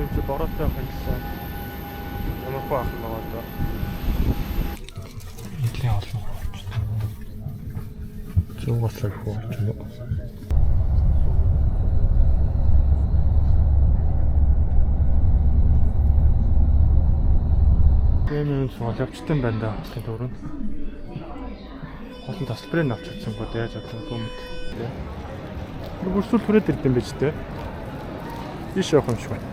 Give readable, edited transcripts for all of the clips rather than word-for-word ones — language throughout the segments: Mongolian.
이제 멀었다 갔어. 너무 꽉 나왔다. 이틀이 왔어. 죽었을 거 같은 거. 얘는 정말 겹치던 밴다. 대도른. Олон тасалбарыг авч чадсан гоо яаж чадсан гомт. Бүрсүүл түрээд ирдэм байж тээ. Биш явах юм шиг байна.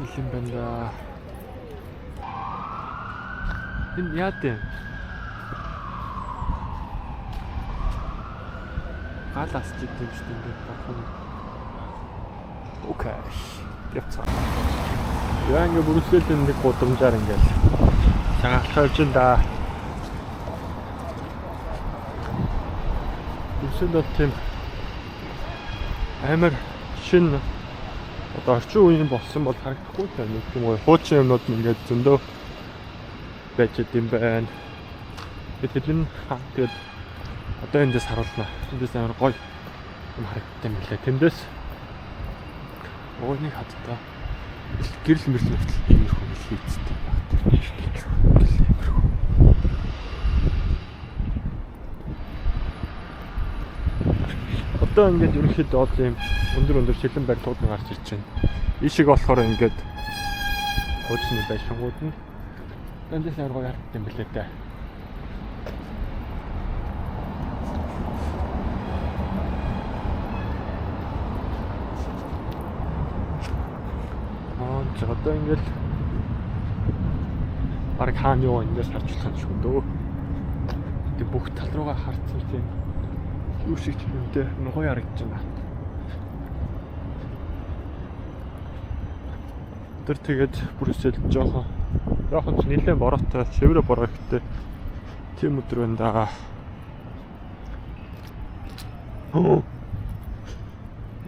Илэн байна. Энэ яа дээ? Галаас ч идэв шүү дээ ингээд бахан. Окей. Явцгаа. Яа ингээд бүрсэлтэй нэг гудамжаар ингээд цагаалхаа явж энэ да. Бүрсэл бол тийм амар шин одоо орчин үеийн болсон бол харагдахгүй байна. Тийм гоё хуучин юмнууд ингээд зөндөө байж идэм байна. Тэгэхээр тэгээд одоо эндээс харуулна. Эндээс амар гоё юм харагдсан юм лээ. Тэндээс ууны хаттай гэрэл мэрэл нөхцөл иймэрхүү хэлхийцтэй байна. Одоо ингээд ерөнхийдөө ол юм өндөр шилэн барилгууд нь гарч ирж байна. Ишиг болохоор ингээд хуучны байшингууд нь эндээс амар гоё харагдсан юм билээ дээ. Одоо ингээд бараг хааны юу эндээс харж болох юм шүү дөө. Тэг бүх тал руугаа харцсан тийм юу шиг юмтэй гоё харагдаж байна. Тэр тэгээд бүрсэл жоохон ч нэлээд бороотой шиврэ бороо ихтэй тийм өдөр байна да.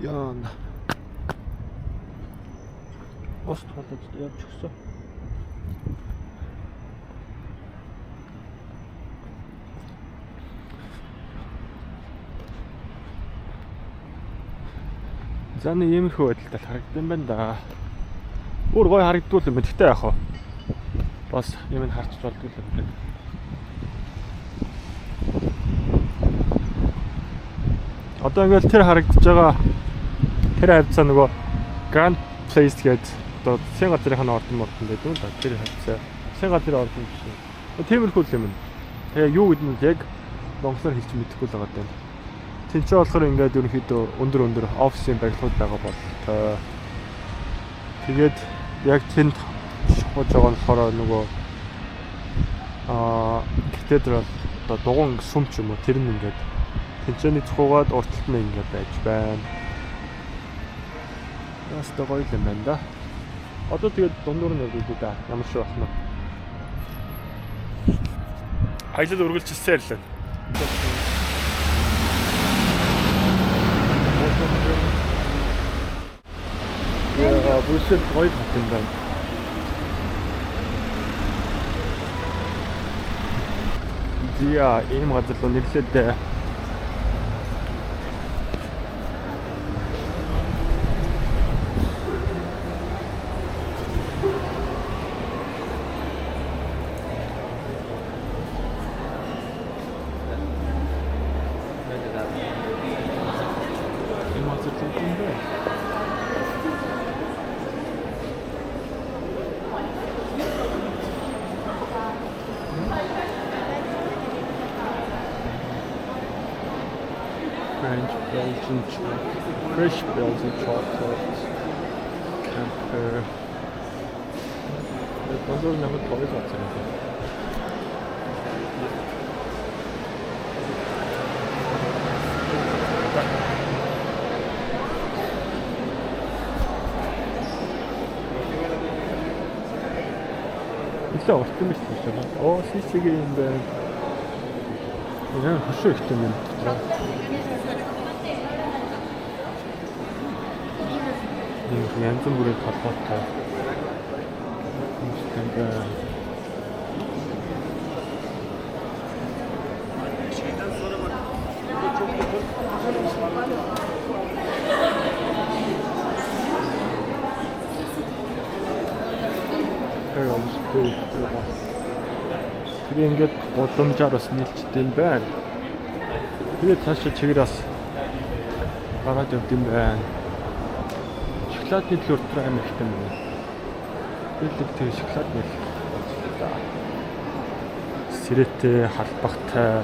Яна. Ост хатаж явж өгсөн. Заны иймэрхүү байдалтай харагдсан байна да. Өөр гоё харагдвал юм. Тэгтээ яах вэ? Бас юм харч болдгүй л юм. Одоо ингээл тэр харагдаж байгаа тэр хавцаа нөгөө Grand Place гэдэг одоо Сингапурын ордон байдаг юм да. Тэр хавцаа Сингапурын ордон биш. Тиймэрхүү юм. Тэгээ юу гэдэг нь яг монголоор хэлж мэдэхгүй л байгаа юм. Тэнцээ болохоор ингээд ерөнхийдөө өндөр офисын барилгууд байгаа болтой. Тэгээд яг тэнд шохож байгаа нь болохоор нөгөө катедрал одоо дугуун сүм ч юм уу тэр нь ингээд тэнцээний цухуугаад урталт нь ингээд байж байна. Яста гоё юм байна да. Одоо тэгээд дундуур нь явдаг да. Ямар шиг байна. Аялал үргэлжилсээр л байна. Я бүсэд гоё юм байна. Зя ийм газар руу нэрлээд Fresh Belgian chocolate, camper. 건설 나무 더해서 왔잖아요. Илүү урт юм биш үү? Оо, CC-г юм байна. Яа, хөшөө ихтэй юм. Янз бүрийн холбоотой. Тэгээ ингээд боломжоор бас нийлжтэй юм байна. Тэгээд цаашаа чигээр бас гараад явд юм байна. Шоколадны төлөв өтөр амар ихтэй юм байна. Билэг тэр шоколад нэл. Сэрэтэй, халбагтай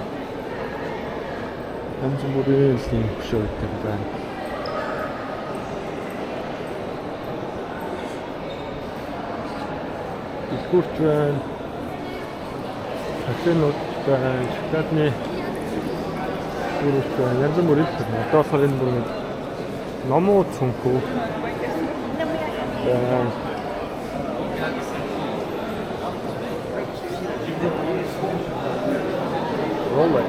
янз бүрийн хөшөө өгдөг байна. Бискут байна. Хатэнууд байна. Шоколадны бүрээс байна. Янз бүрийн одоохоор энэ бүр номоо цүнхүү. Rolex.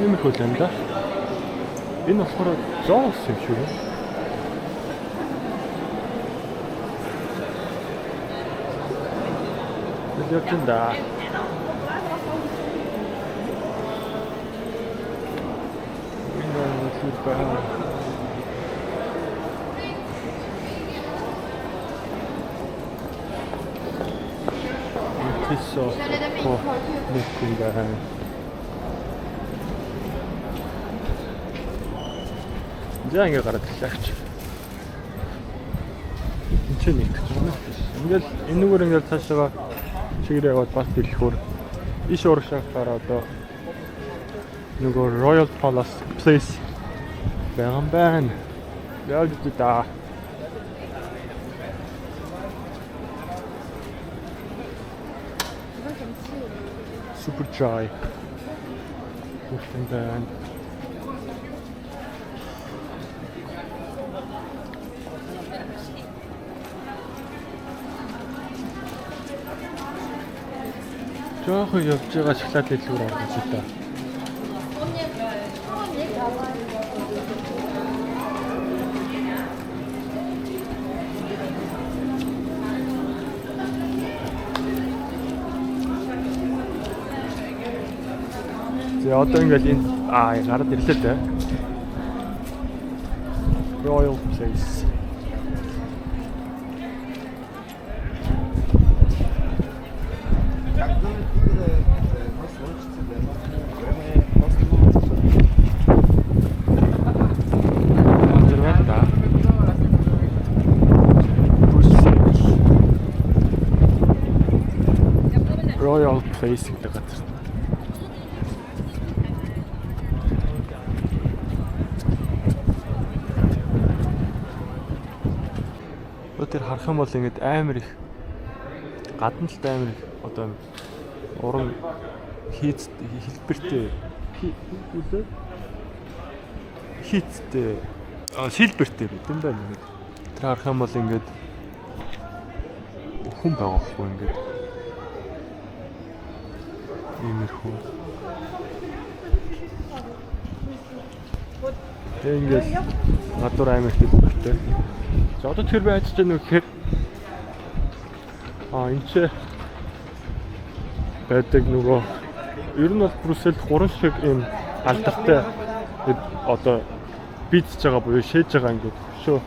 Ийм их үл юм да. Энэ болохоор зоос юм шүү. Яачин да. Тисо по нэкунга. За ингэ гараад ирлээч. Энд чинь нэг ч юм. Ингээл энэгээр ингээл цаашаа чигээр яваад бас дэлгүүр иш урагшаахаар одоо нөгөө Royal Palace Place байгаа юм байна. Яг даа. Super chai. Гүшин байна. Жохоо явж байгаа шоколад дэлгүүр орж байна. За одоо ингээл энэ гараад ирлээ дээ. Royal Place. Royal Place гэдэг газар. Тэр харах юм бол ингээд амар их гадна талд амар их одоо уран хэлбэртэй хийцтэй шилбэртэй байт юм байна. Тэр харах юм бол ингээд хүн байгаа хгүй ингээд иймэрхүү. Тэгээ ингээд гадуур амар их хэлбэртэй. За одоо тэр байж байгаа нэг гэхээр энэ ч байдаг нөгөө ер нь бол Брюсселд 3 шиг юм алдартай одоо бийдж байгаа буюу шээж байгаа ингээд хөшөө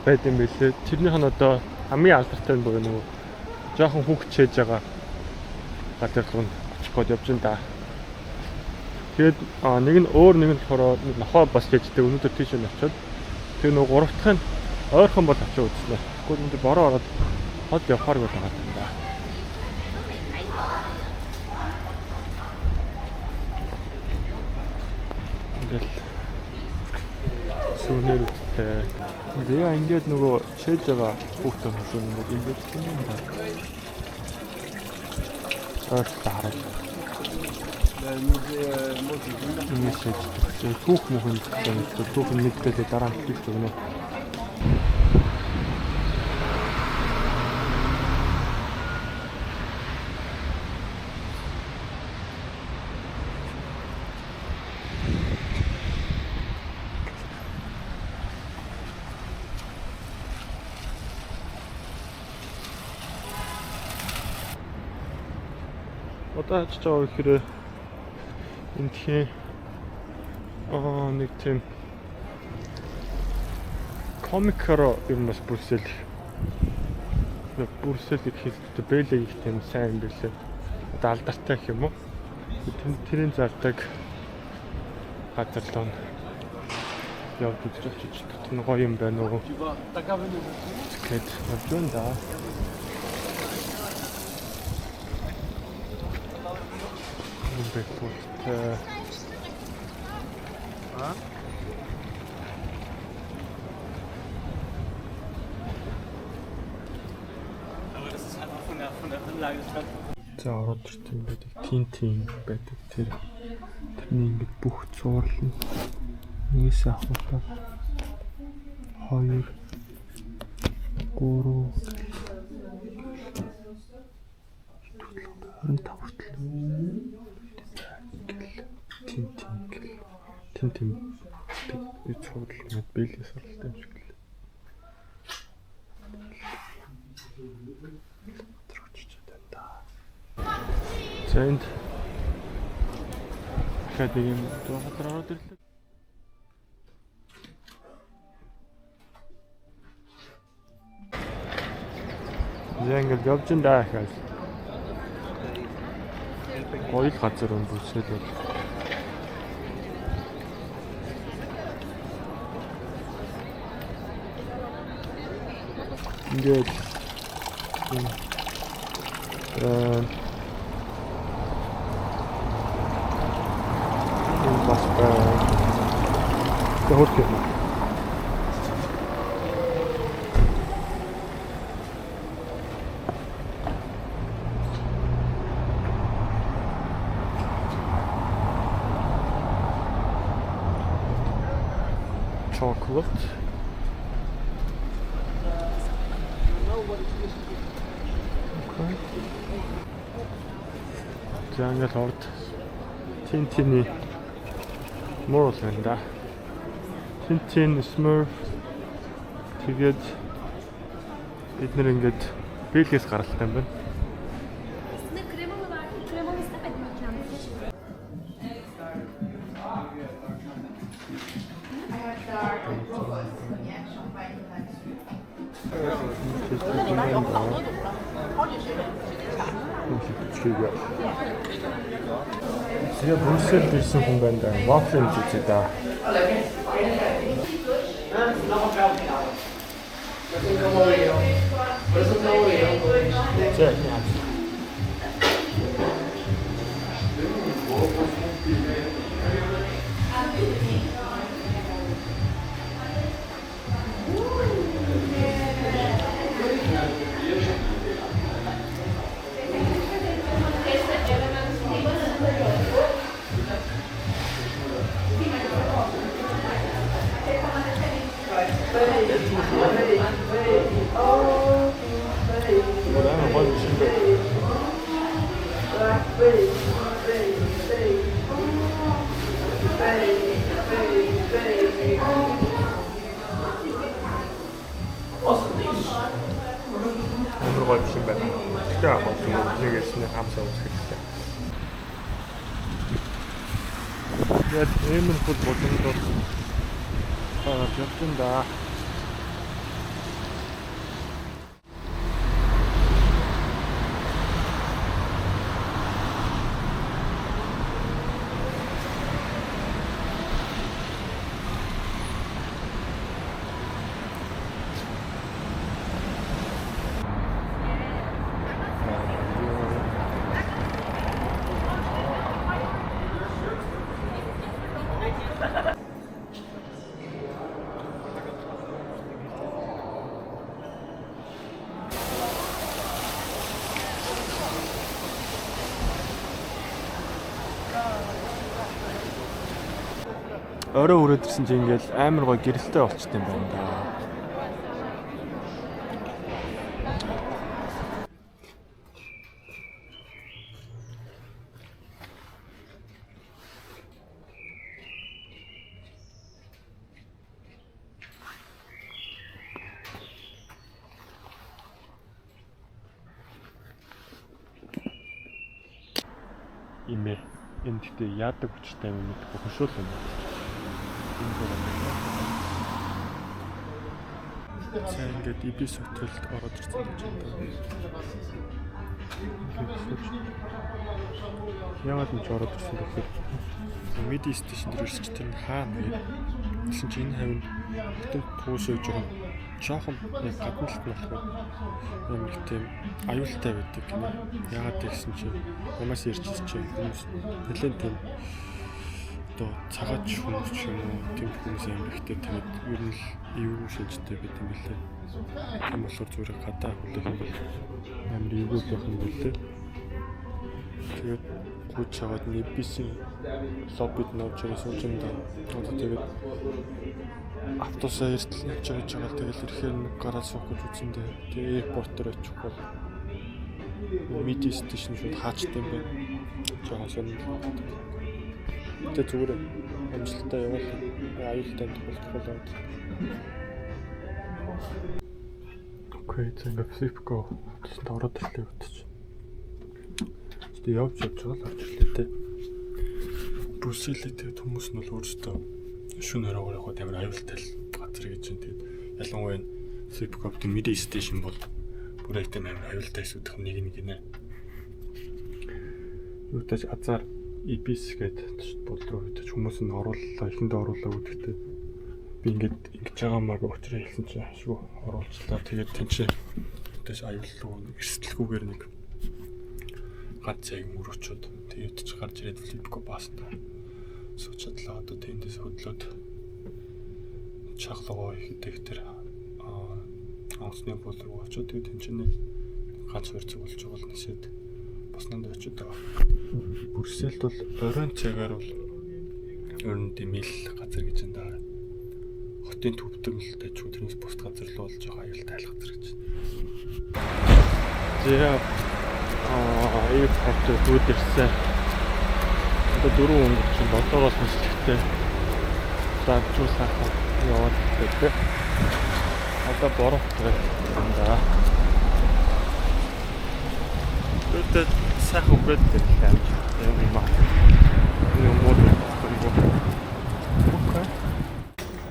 байд юм билээ. Тэрнийх нь одоо хамгийн алдартай нь буюу нөгөө жоохон хүүхд шээж байгаа газар руу очих гээд явж байна да. Тэгээд нэг нь өөр нэг нь болохоор нохоо бас шээждэг өнөөдөр тийш нь очиод тэр нөгөө гурав дахь нь ойрхон бол очиж үзлээ. Гэхдээ энэ бороо ороод хол явахаар байгаа юм да. Ингээл Сүнээр үттэй. Тэгээ ингээд нөгөө шээж байгаа хүүхдээ хашуун ингээд юм байна. Хараад. Энэ шээж түүх мөхөнд түүх нэгдэлээ дараа нь хэлж өгнө. Одоо хаж байгаа гэхээр энэ тийм нэг тийм комикро юм бас бүрсэл их хэлдэг бэлэг их тийм сайн билээ. Одоо алдартай гэх юм уу? Тэрийн зардаг газарлаа явж үзэж тэр гоё юм байна уу? Тэгэхэд явж байна да. Бэкпорт За ороод ирсэн байдаг тийм байдаг тэрний ингээд бүх зурлал нь нэгээс ахуулаад 2 3 25 хүртэл тийм цогцол мэд бэлгээс орлоо юм шиг л. Трогчж байна. Зэнд хаад юм доохотор ороод ирлээ. Янгэл явж ин даа хаас. Гоё газар өндөсөл бол ингээд бас хөргөх юм. Chocolate. Okay. Jungle Lord. Tintin Moral байна да. Tintin Smurf. Тэгээд бид нэр ингээд бэлгээс гаралтай юм байна. Тэгээ Брюссел ирсэн хүн байна да. Waffle үзээ да. Амар гоё юм байна. Тэгээ яг нэгээс нэг хамсаа үзэхтэй. Яг эмэр хөл бодондоо явсан да. орой хүрээд ирсэн чинь ингээл амар гой гэрэлтэй болчихсон юм байна да. Имэ энэ гэдэг яадаг хүчтэй юм мэдгүй хөшөөл юм. За ингээд ибис хотелд ороод ирсэн гэж байна. Яагаад нь ороод ирсэн гэхээр Midi station дээр ирсэн чинь тэр нь хаана вэ? Тэгсэн чинь энэ хавьд бүтэн туушаа жоохон яг гадна талд нь болохоор юм их тийм аюултай байдаг гинэ. Яагаад гэсэн чинь ямаас ирчихсэн чинь хүмүүс нэлээд тийм одоо цагаач хүмүүс ч юм уу тийм хүмүүс амар ихтэй тэгээд ер нь л эвгүй шилжтэй байт юм билээ. Тийм болохоор зүгээр гадаа хүлээх юм бол амар эвгүй байх юм билээ. Тэгээд гүйж чагаад небисийн лоббид нууж байгаа суужинда одоо тэгээд автобусаар эртэл явж байгаа тэгэл ирэхээр нэг гараа суух гэж үзэндээ тэгээ аэропорт дээр очих бол Midi station шууд хаачтай юм байна. Жаахан сонир. Тэгээ зүгээр амжилттай явал аюултай тохиолдол. Окей, зэнгээ Flipgo тэнд ороод ирлээ утчих. Тэгээ явж байгаа л орж ирлээ те. Брюсселээ тэгээд хүмүүс нь бол өөрсдөө шөнө өрөөгөө явах амар аюултай газар гэж байна. Тэгээд ялангуяа Flipgo-ийн Midi station бол бүр их амар аюултай асуудах нэг нэ. Юутаж азар ибис гэдэг бол руу хитэж хүмүүс нь орууллаа, эхэндээ оруулаа гэдэгтэй би ингэж байгаа маа өчрөө хэлсэн чинь ашгүй оруулчлаа. Тэгээд тэнцээ тэс аюулгүй эрсдэлгүйгээр нэг ганц цаг мөрөчүүд тэгээд ч гарч ирээд Flipgo баасна. Суучлаа одоо тэндээс хөдлөөд чаглогоо ихдээ тэр онцны бол руу очоод тэгээд тэнцэнэ ганц хөрцөг болж байгаа л нэсэд босноонд очоод байгаа. Брюсселд бол оройн цагаар бол өрн дэмэл газар гэж байна. Хотын төвдөлтэй ч тэрнээс бусд газар л болж байгаа аюултай газар гэж. Тэгээ аэропорт руу ирсэн. Одоо 4 өнгө чинь 7-оос нэслэхтэй. Завжуулсан яваад байдаг. Одоо бороотой байна. Тэгвэл сайхан үгээд ирлээ. юм аа. Юм бол окей.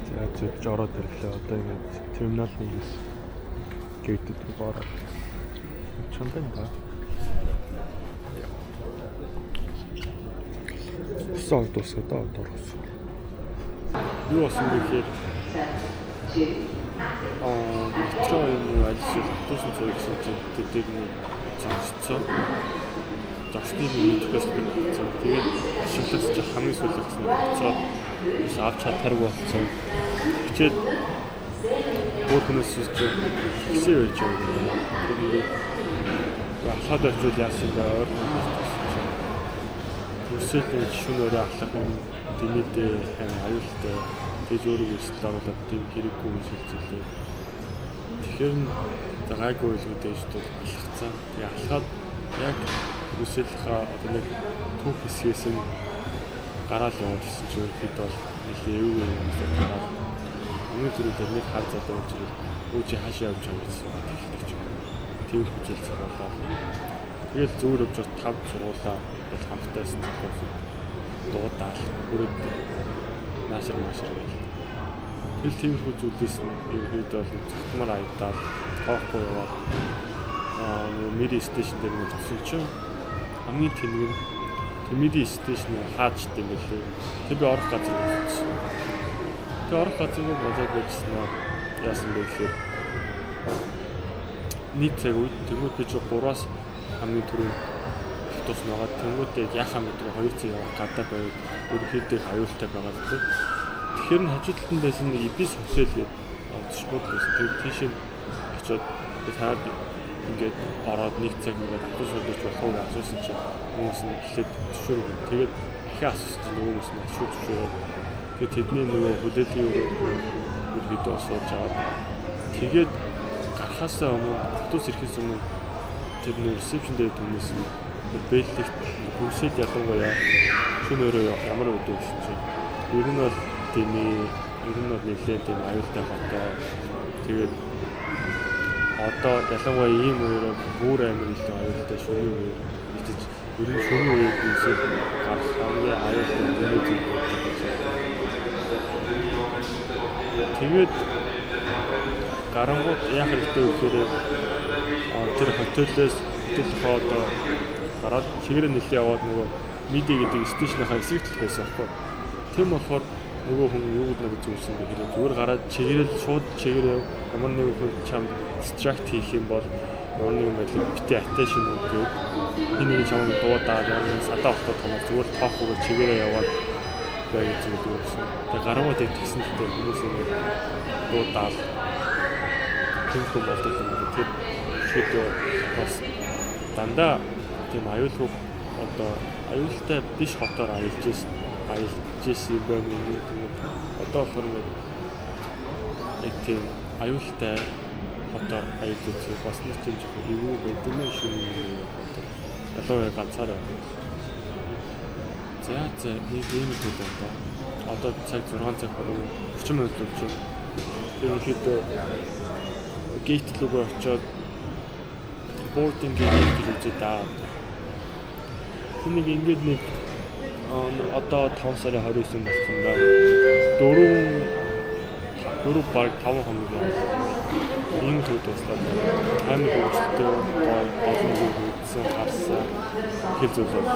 За зөвж ороод ирлээ. Одоо ингээд терминал нэгээс гейтэд бороо. Чамдан ба. Сон тусаад орох. Юу болсон бэ гэхээр метро юм альсэл автобус зурагсан чинь тэдэг нэг зогсцоо. Зогсны мэдхээс болсон. Тэгээд ашиглаж чи хамгийн сүүлсэн болцоо ис авч чадхаргүй болсон. Хичээд бүхнээс чи хэсэг байж байгаа. Тэгээд хаад очил яасан бэ? Брюсселийн шөнөөрөө ахлах юм дэмэдээ аюултай тэгж өөрийгөө славлаад тийм хэрэггүй юм шилжүүлээ. Тэгэхээр гайгүй илгүүдэж тул алхацсан. Тэгээ алхаад яг Брюсселийнхаа одоо нэг түүх хэсгээс нь гараал яваад ирсэн чинь хэд бол нэлээ эвгүй юм байна. Өмнө төрөд нэг хар залуу болж ирэл өөжи хаашаа явж байгаа гэсэн хэлдэг юм. Тийм хүчил цагаалаа. Тэгэл зүгээр явж 5 сургуулаа бол хамтаас дуудаал хүрээд наашир гэл. Тэгэл тийм их зүйлээс ерөөдөө бол зөвхөн аялдаад тоохгүй яваад Midi station дээр нэг туссан чинь хамгийн тэнэг нь Midi station хаачд юм билээ. Тэг би орох газар болсон. Тэг орох газар нь базар гэжсэн нь яасан бэ гэхээр нийт цаг үед тэгвэл би 3-аас хамгийн түрүү автобус нагаад тэнгуүтэй яхаа мэдгүй 2 цаг явах гадаа байвал ерөнхийдөө аюултай байгаа гэдэг. Тэгэхээр нь хажуудтан байсан нэг ибис хөсөл гэдэг шууд байсан. Тэгээд тийш нь очиод таад ингээд ороод нэг цаг ингээд автобус удаж болох уу асуусан чинь хүмүүс нь эхлээд зөвшөөрөв. Тэгээд дахиад асуусан чинь хүмүүс нь шууд зөвшөөрөв. тэдний нөгөө хүлээлгийн өргөдөө сууж аваад тэгээд гарахаасаа өмнө хотоос ирэхээс өмнө тэр нэр ресепшн дээр хүмүүс бэлтгэх бүсэл ялангуяа шөнө өөрөө ямар өдөг шүү. Ер нь бол нэлээд тийм аюултай хотоо. Тэгээд одоо ялангуяа ийм үеэр бүр амар их аюултай шөнө үеэр мэдээж ер нь шөнө үеэр бүсэл гарах хамгийн аюултай зүйл юм. Тэгээд гарангууд яах хэрэгтэй вэ гэхээр тэр хотелээс одоо гараад чигээр нэлээ яваад нөгөө медиа гэдэг стейшнийхаа эсрэг талд байсан байхгүй. Тэм болохоор нөгөө хүн юу гэдэг надад зүйлсэн бэ гэхээр зүгээр гараад чигээрэл шууд чигээр ямар нэг хүн чамд distract хийх юм бол ямар нэгэн байдлаар бити attention өгөөд энэ нэг чамд дуудаад ямар садаа автаад хамаа зүгээр тоохгүйгээр чигээрээ яваад байх зүйл үүсэн. Тэгээ гарангууд тэгснэлтэй хүмүүс ингэ дуудаад тэмхүү болдог юм. Тэр шийдөө бас дандаа тийм аюулгүй одоо аюултай биш хотоор аялж ирсэн юм байна. Одоо болохоор нэг тийм аюултай хотоор аялж ирсэн бас нэг тийм жоохон эвгүй байдаг юм шүү. Ялангуяа ганцаараа. За нэг юм зүйл байна. Одоо цаг 6 цаг хориг 30 минут болж байна. Ерөнхийдөө гейт рүү очиод boarding gate гэж даа. Хүнийг ингэж нэг одоо 5 сарын 29 болсон ба 4 баг 5 хоног ийм төд туслаад амар хөвгөлтэй олон зүйл үзсэн харсан хэл зүйл.